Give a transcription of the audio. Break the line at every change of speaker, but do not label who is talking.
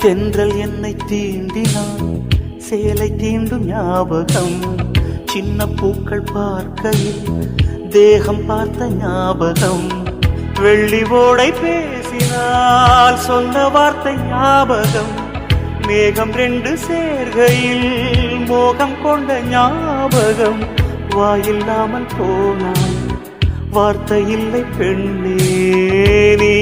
தென்றல் என்னை தீண்டினான் சேலை தீண்டும் ஞாபகம் சின்ன பூக்கள் பார்க்கையில் தேகம் பார்த்த ஞாபகம் வெள்ளி ஓடை பேசினால் சொன்ன வார்த்தை ஞாபகம் மேகம் ரெண்டு சேர்கையில் மோகம் கொண்ட ஞாபகம் வாயில்லாமல் போனாய் வார்த்தை இல்லை பெண்ணே நீ